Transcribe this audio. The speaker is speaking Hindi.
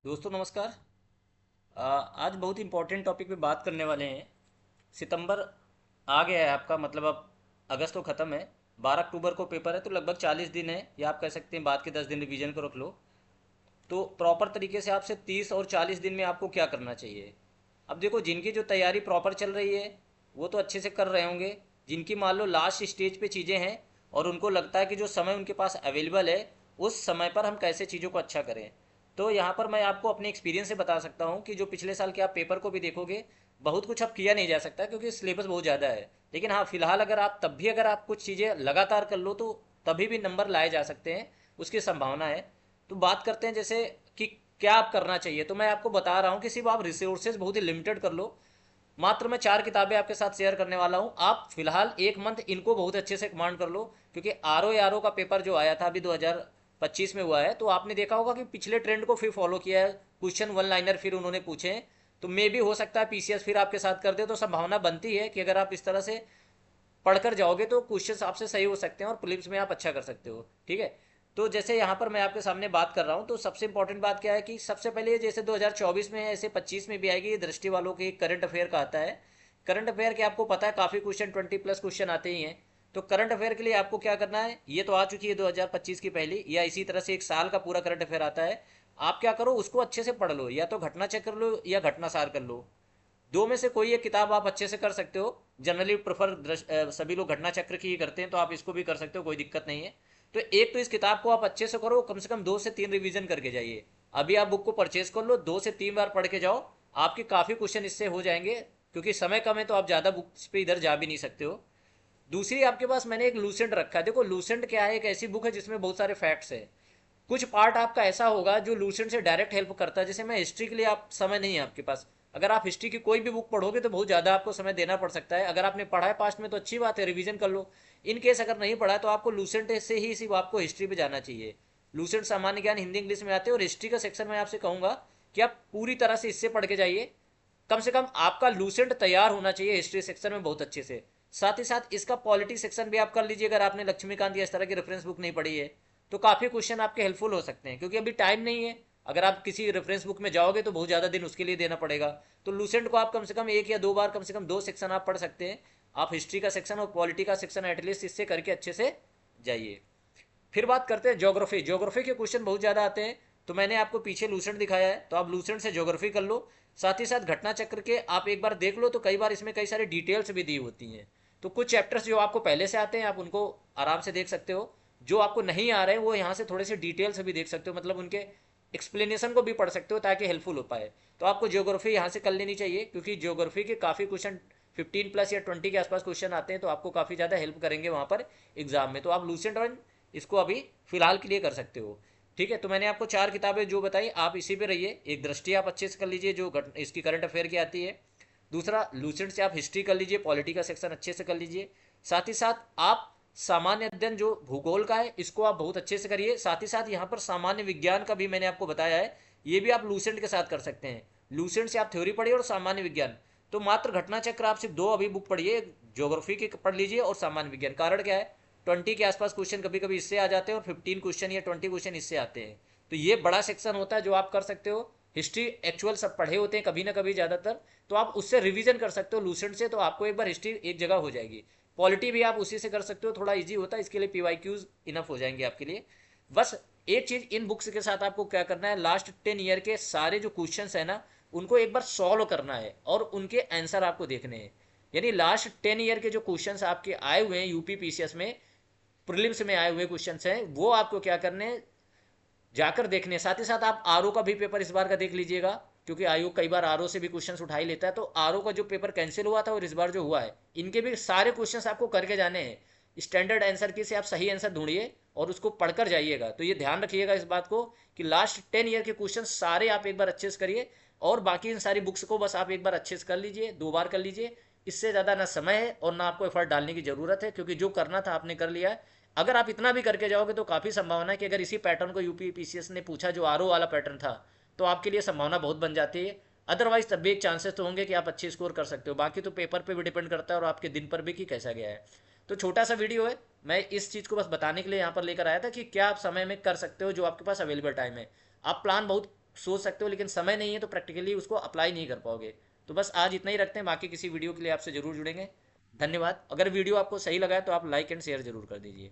दोस्तों नमस्कार। आज बहुत इंपॉर्टेंट टॉपिक पे बात करने वाले हैं। सितंबर आ गया है आपका, मतलब अब अगस्त तो ख़त्म है। 12 अक्टूबर को पेपर है, तो लगभग 40 दिन है, या आप कह सकते हैं बाद के 10 दिन रिवीजन को रख लो। तो प्रॉपर तरीके से आपसे 30 और 40 दिन में आपको क्या करना चाहिए। अब देखो, जिनकी जो तैयारी प्रॉपर चल रही है वो तो अच्छे से कर रहे होंगे। जिनकी मान लो लास्ट स्टेज पे चीज़ें हैं और उनको लगता है कि जो समय उनके पास अवेलेबल है उस समय पर हम कैसे चीज़ों को अच्छा करें, तो यहाँ पर मैं आपको अपने एक्सपीरियंस से बता सकता हूँ कि जो पिछले साल के आप पेपर को भी देखोगे, बहुत कुछ अब किया नहीं जा सकता क्योंकि सिलेबस बहुत ज़्यादा है। लेकिन हाँ, फिलहाल अगर आप तब भी अगर आप कुछ चीज़ें लगातार कर लो तो तभी भी नंबर लाए जा सकते हैं, उसकी संभावना है। तो बात करते हैं जैसे कि क्या आप करना चाहिए, तो मैं आपको बता रहा हूँ कि सिर्फ आप रिसोर्सेज बहुत ही लिमिटेड कर लो। मात्र मैं 4 किताबें आपके साथ शेयर करने वाला हूँ। आप फिलहाल एक मंथ इनको बहुत अच्छे से कमांड कर लो, क्योंकि आर ओ का पेपर जो आया था अभी 2025 में हुआ है, तो आपने देखा होगा कि पिछले ट्रेंड को फिर फॉलो किया है। क्वेश्चन वन लाइनर फिर उन्होंने पूछे हैं। तो मे भी हो सकता है पीसीएस फिर आपके साथ कर दे, तो संभावना बनती है कि अगर आप इस तरह से पढ़कर जाओगे तो क्वेश्चन आपसे सही हो सकते हैं और प्रीलिम्स में आप अच्छा कर सकते हो। ठीक है। तो जैसे यहाँ पर मैं आपके सामने बात कर रहा हूँ, तो सबसे इंपॉर्टेंट बात क्या है कि सबसे पहले जैसे 2024 में है, ऐसे 25 में भी आएगी, ये दृष्टि वालों की करंट अफेयर का आता है। करंट अफेयर के आपको पता है काफ़ी क्वेश्चन 20+ क्वेश्चन आते ही हैं। तो करंट अफेयर के लिए आपको क्या करना है, ये तो आ चुकी है 2025 की पहली, या इसी तरह से एक साल का पूरा करंट अफेयर आता है। आप क्या करो, उसको अच्छे से पढ़ लो, या तो घटना चेक कर लो या घटना सार कर लो। दो में से कोई एक किताब आप अच्छे से कर सकते हो। जनरली प्रेफर सभी लोग घटना चक्र की ही करते हैं, तो आप इसको भी कर सकते हो, कोई दिक्कत नहीं है। तो एक तो इस किताब को आप अच्छे से करो, कम से कम 2 से 3 रिवीजन करके जाइए। अभी आप बुक को परचेज कर लो, 2 से 3 बार पढ़ के जाओ। आपके काफ़ी क्वेश्चन इससे हो जाएंगे, क्योंकि समय कम है तो आप ज़्यादा बुक्स पे इधर जा भी नहीं सकते हो। दूसरी, आपके पास मैंने एक लूसेंट रखा है। देखो, लूसेंट क्या है, एक ऐसी बुक है जिसमें बहुत सारे फैक्ट्स है। कुछ पार्ट आपका ऐसा होगा जो लूसेंट से डायरेक्ट हेल्प करता है। जैसे मैं हिस्ट्री के लिए, आप समय नहीं है आपके पास, अगर आप हिस्ट्री की कोई भी बुक पढ़ोगे तो बहुत ज़्यादा आपको समय देना पड़ सकता है। अगर आपने पढ़ा है पास्ट में तो अच्छी बात है, रिवीजन कर लो। इन केस अगर नहीं पढ़ा है तो आपको लूसेंट से ही सिर्फ आपको हिस्ट्री पे जाना चाहिए। लूसेंट सामान्य ज्ञान हिंदी इंग्लिश में आते हैं, और हिस्ट्री का सेक्शन मैं आपसे कहूँगा कि आप पूरी तरह से इससे पढ़ के जाइए। कम से कम आपका लूसेंट तैयार होना चाहिए हिस्ट्री सेक्शन में बहुत अच्छे से। साथ ही साथ इसका पॉलिटी सेक्शन भी आप कर लीजिए, अगर आपने लक्ष्मीकांत या इस तरह की रेफरेंस बुक नहीं पढ़ी है तो काफ़ी क्वेश्चन आपके हेल्पफुल हो सकते हैं, क्योंकि अभी टाइम नहीं है। अगर आप किसी रेफरेंस बुक में जाओगे तो बहुत ज़्यादा दिन उसके लिए देना पड़ेगा। तो लूसेंट को आप कम से कम 1 या 2 बार, कम से कम 2 सेक्शन आप पढ़ सकते हैं। आप हिस्ट्री का सेक्शन और पॉलिटी का सेक्शन एटलीस्ट इससे करके अच्छे से जाइए। फिर बात करते हैं ज्योग्राफी। ज्योग्राफी के क्वेश्चन बहुत ज़्यादा आते हैं, तो मैंने आपको पीछे लूसेंट दिखाया है, तो आप लूसेंट से ज्योग्राफी कर लो। साथ ही साथ घटना चक्र के आप एक बार देख लो, तो कई बार इसमें कई सारी डिटेल्स भी दी होती हैं। तो कुछ चैप्टर्स जो आपको पहले से आते हैं आप उनको आराम से देख सकते हो। जो आपको नहीं आ रहे हैं वो यहाँ से थोड़े से डिटेल से भी देख सकते हो, मतलब उनके एक्सप्लेनेशन को भी पढ़ सकते हो ताकि हेल्पफुल हो पाए। तो आपको ज्योग्राफी यहाँ से कर लेनी चाहिए, क्योंकि ज्योग्राफी के काफ़ी क्वेश्चन 15+ या 20 के आसपास क्वेश्चन आते हैं, तो आपको काफ़ी ज़्यादा हेल्प करेंगे वहाँ पर एग्जाम में। तो आप लूसेंट वन इसको अभी फिलहाल के लिए कर सकते हो। ठीक है। तो मैंने आपको 4 किताबें जो बताई, आप इसी पे रहिए। एक दृष्टि आप अच्छे से कर लीजिए जो इसकी करंट अफेयर की आती है। दूसरा, लूसेंट से आप हिस्ट्री कर लीजिए, पॉलिटी का सेक्शन अच्छे से कर लीजिए। साथ ही साथ आप सामान्य अध्ययन जो भूगोल का है इसको आप बहुत अच्छे से करिए। साथ ही साथ यहाँ पर सामान्य विज्ञान का भी मैंने आपको बताया है, ये भी आप लूसेंट के साथ कर सकते हैं। लूसेंट से आप थ्योरी पढ़िए और सामान्य विज्ञान। तो मात्र घटना चक्र आप सिर्फ 2 अभी बुक पढ़िए, ज्योग्राफी की पढ़ लीजिए और सामान्य विज्ञान। कारण क्या है, 20 के आसपास क्वेश्चन कभी कभी इससे आ जाते हैं और 15 क्वेश्चन या 20 क्वेश्चन इससे आते हैं। तो ये बड़ा सेक्शन होता है जो आप कर सकते हो। हिस्ट्री एक्चुअल सब पढ़े होते हैं कभी ना कभी ज़्यादातर, तो आप उससे रिवीजन कर सकते हो लूसेंट से, तो आपको एक बार हिस्ट्री एक जगह हो जाएगी। पॉलिटी भी आप उसी से कर सकते हो, थोड़ा इजी होता है, इसके लिए पीवाईक्यूज इनफ हो जाएंगे आपके लिए। बस एक चीज़ इन बुक्स के साथ आपको क्या करना है, लास्ट 10 ईयर के सारे जो क्वेश्चन है ना उनको एक बार सॉल्व करना है और उनके आंसर आपको देखने हैं। यानी लास्ट 10 ईयर के जो क्वेश्चन आपके आए हुए हैं यूपी पीसीएस में, प्रीलिम्स में आए हुए क्वेश्चन हैं, वो आपको क्या करने हैं, जाकर देखने। साथ ही साथ आप आरओ का भी पेपर इस बार का देख लीजिएगा, क्योंकि आयोग कई बार आरओ से भी क्वेश्चंस उठा ही लेता है। तो आरओ का जो पेपर कैंसिल हुआ था और इस बार जो हुआ है, इनके भी सारे क्वेश्चंस आपको करके जाने हैं। स्टैंडर्ड आंसर की से आप सही आंसर ढूंढिए और उसको पढ़कर जाइएगा। तो ये ध्यान रखिएगा इस बात को कि लास्ट 10 ईयर के क्वेश्चन सारे आप एक बार अच्छे से करिए, और बाकी इन सारी बुक्स को बस आप एक बार अच्छे से कर लीजिए, 2 बार कर लीजिए। इससे ज़्यादा ना समय है और ना आपको एफर्ट डालने की ज़रूरत है, क्योंकि जो करना था आपने कर लिया है। अगर आप इतना भी करके जाओगे तो काफ़ी संभावना है कि अगर इसी पैटर्न को यूपी पीसीएस ने पूछा जो आरओ वाला पैटर्न था, तो आपके लिए संभावना बहुत बन जाती है। अदरवाइज तब भी एक चांसेस तो होंगे कि आप अच्छे स्कोर कर सकते हो। बाकी तो पेपर पे भी डिपेंड करता है और आपके दिन पर भी कि कैसा गया है। तो छोटा सा वीडियो है, मैं इस चीज़ को बस बताने के लिए यहाँ पर लेकर आया था कि क्या आप समय में कर सकते हो जो आपके पास अवेलेबल टाइम है। आप प्लान बहुत सोच सकते हो, लेकिन समय नहीं है तो प्रैक्टिकली उसको अप्लाई नहीं कर पाओगे। तो बस आज इतना ही रखते हैं, बाकी किसी वीडियो के लिए आपसे ज़रूर जुड़ेंगे। धन्यवाद। अगर वीडियो आपको सही लगा है तो आप लाइक एंड शेयर ज़रूर कर दीजिए।